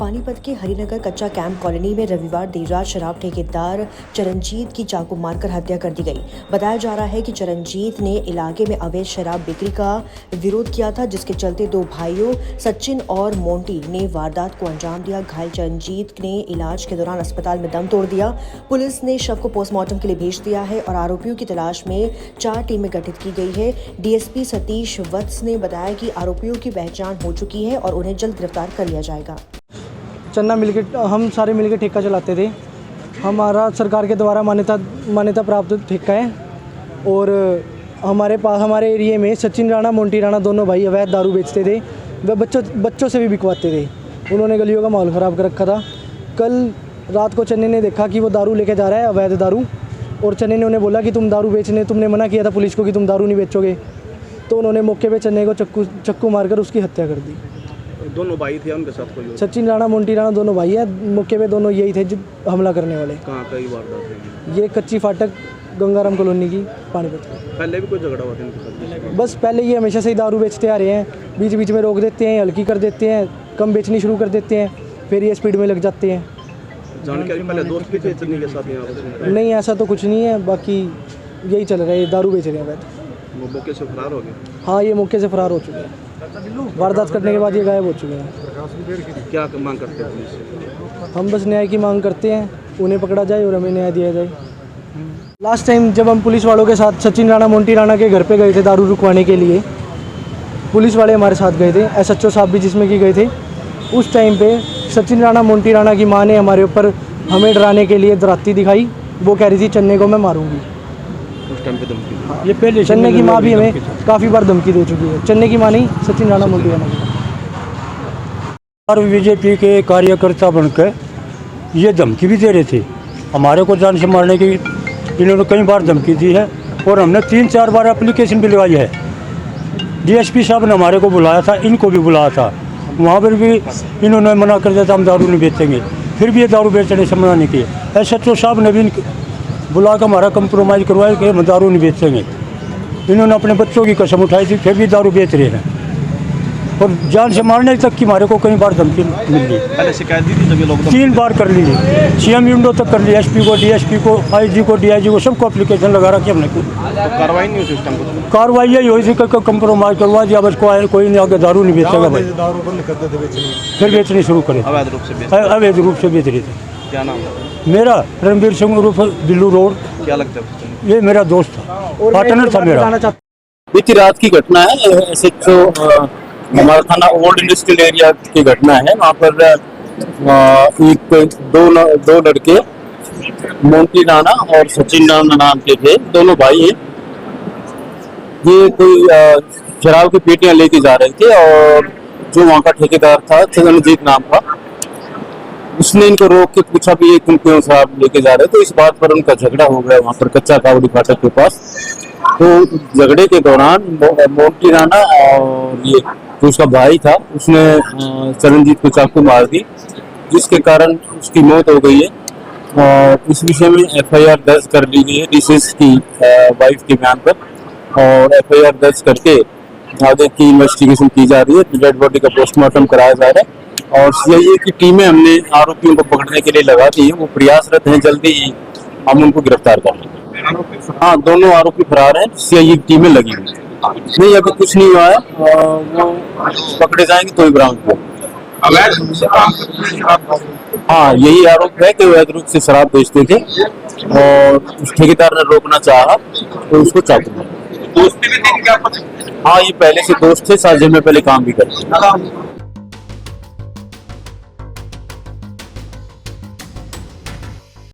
पानीपत के हरिनगर कच्चा camp colony में रविवार देर रात शराब ठेकेदार चरणजीत की चाकू मारकर हत्या कर दी गई। बताया जा रहा है कि चरणजीत ने इलाके में अवैध शराब बिक्री का विरोध किया था, जिसके चलते दो भाइयों सचिन और मोंटी ने वारदात को अंजाम दिया। घायल चरणजीत ने इलाज के दौरान अस्पताल में दम तोड़ दिया। पुलिस ने शव को पोस्टमार्टम के लिए भेज दिया है और आरोपियों की तलाश में 4 टीमें गठित की गई है। डीएसपी सतीश वत्स ने बताया कि आरोपियों की पहचान हो चुकी है और उन्हें जल्द गिरफ्तार कर लिया जाएगा। चन्ना मिलकर हम सारे मिलकर ठेका चलाते थे। हमारा सरकार के द्वारा मान्यता प्राप्त ठेका है और हमारे एरिया में सचिन राणा मोंटी राणा दोनों भाई अवैध दारू बेचते थे। वह बच्चों से भी बिकवाते थे। उन्होंने गलियों का माहौल ख़राब कर रखा था। कल रात को चन्ने ने देखा कि वो दारू लेके जा रहा है, अवैध दारू, और चन्ने ने उन्हें बोला कि तुम दारू बेचने, तुमने मना किया था पुलिस को कि तुम दारू नहीं बेचोगे। तो उन्होंने मौके पे चन्ने को चक्कू मारकर उसकी हत्या कर दी। दोनों भाई थे, उनके साथ कोई और? सचिन राणा मोंटी राणा दोनों भाई हैं। मौके पे दोनों यही थे जो हमला करने वाले। कहाँ कई वारदात है? ये कच्ची फाटक गंगाराम कॉलोनी की पानीपत। पहले भी कोई झगड़ा हुआ था इनके साथ? बस पहले ये हमेशा से ही दारू बेचते आ रहे हैं। बीच बीच में रोक देते हैं, हल्की कर देते हैं, कम बेचनी शुरू कर देते हैं, फिर ये स्पीड में लग जाते हैं। जानकारी पहले दोस्त भी थे चन्नी के साथ यहाँ? नहीं, ऐसा तो कुछ नहीं है। बाकी यही चल रहा है, दारू बेच रहे हैं वैसे। वो मौके से फरार हो गए? हाँ, ये मौके से फरार हो चुके हैं। वारदात करने के बाद ये गायब हो चुके हैं। क्या मांग करते हैं पुलिस से? हम बस न्याय की मांग करते हैं, उन्हें पकड़ा जाए और हमें न्याय दिया जाए। लास्ट टाइम जब हम पुलिस वालों के साथ सचिन राणा मोंटी राणा के घर पे गए थे दारू रुकवाने के लिए, पुलिस वाले हमारे साथ गए थे, SHO साहब भी जिसमें कि गए थे। उस टाइम पे सचिन राणा मोंटी राणा की माँ ने हमारे ऊपर हमें डराने के लिए डराती दिखाई। वो कह रही थी चन्ने को मैं मारूंगी। उस टाइम पे धमकी? ये पहले चन्ने की माँ भी हमें काफ़ी बार धमकी दे चुकी है। चन्ने की माँ नहीं, सचिन राणा मोंटी राणा की। और बीजेपी के कार्यकर्ता बनकर ये धमकी भी दे रहे थे हमारे को जान से मारने की। इन्होंने कई बार धमकी दी है और हमने 3-4 बार एप्लीकेशन भी लगाई है। DSP साहब ने हमारे को बुलाया था, इनको भी बुलाया था। वहाँ पर भी इन्होंने मना कर दिया था हम दारू नहीं बेचेंगे। फिर भी ये दारू बेचने से मना नहीं किए। SHO साहब ने भी बुला कर हमारा कंप्रोमाइज़ करवाया कि हम दारू नहीं बेचेंगे। इन्होंने अपने बच्चों की कसम उठाई थी, फिर भी दारू बेच रहे हैं और जान से मारने तक की हमारे को कई बार धमकी मिली। पहले शिकायत दी थी जब ये लोग? 3 बार कर ली, CM विंडो तक कर ली, SP को, DSP को, IG को, DIG को, सबको एप्लीकेशन लगा रखी हमने। तो कार्रवाई नहीं हुई थी उस टाइम को? कार्रवाई यही हुई थी कि कंप्रोमाइज़ करवा दिया, बस कोई नहीं आगे दारू नहीं बेचेगा भाई। दारू बंद कर देते बेचने? फिर बेचनी शुरू करे, अवैध रूप से बेच रहे थे। क्या नाम है? मेरा रणबीर सिंह उर्फ बिल्लू रोड। क्या लगता है? ये मेरा दोस्त था, पार्टनर था मेरा। बीती रात की घटना है। SHO हमारा थाना ओल्ड इंडस्ट्रियल एरिया की घटना है। वहाँ पर दो लड़के मोंटी राणा और सचिन राणा नाम के थे, दोनों भाई हैं। ये कोई शराब की पेटियां लेके जा रहे थे और जो वहाँ का ठेकेदार था चरणजीत नाम का, उसने इनको रोक के पूछा भी ये तुम क्यों शराब लेके जा रहे? तो इस बात पर उनका झगड़ा हो गया वहाँ पर कच्चा कावड़ी फाटक के पास। तो झगड़े के दौरान मोंटी राणा और ये जो उसका भाई था, उसने चरणजीत को चाकू मार दी, जिसके कारण उसकी मौत हो गई है। और इस विषय में FIR दर्ज कर ली गई है DCS की वाइफ के बयान पर, और FIR दर्ज करके आगे की इन्वेस्टिगेशन की जा रही है। डेड बॉडी का पोस्टमार्टम कराया जा रहा है और CIA की टीमें हमने आरोपियों को पकड़ने के लिए लगा दी है। वो प्रयासरत हैं, जल्दी ही हम उनको गिरफ्तार कर लेंगे। हाँ, दोनों आरोपी फरार हैं, CIA की टीमें लगी हुई हैं। नहीं, अभी कुछ नहीं हुआ है, वो पकड़े जाएंगे तो ही बरामद होगा। हाँ, यही आरोप है कि अवैध रूप से शराब बेचते थे और उस ठेकेदार ने रोकना चाहा तो उसको चाकू मारा। हाँ, ये पहले से दोस्त थे, साथ में पहले काम भी करते थे।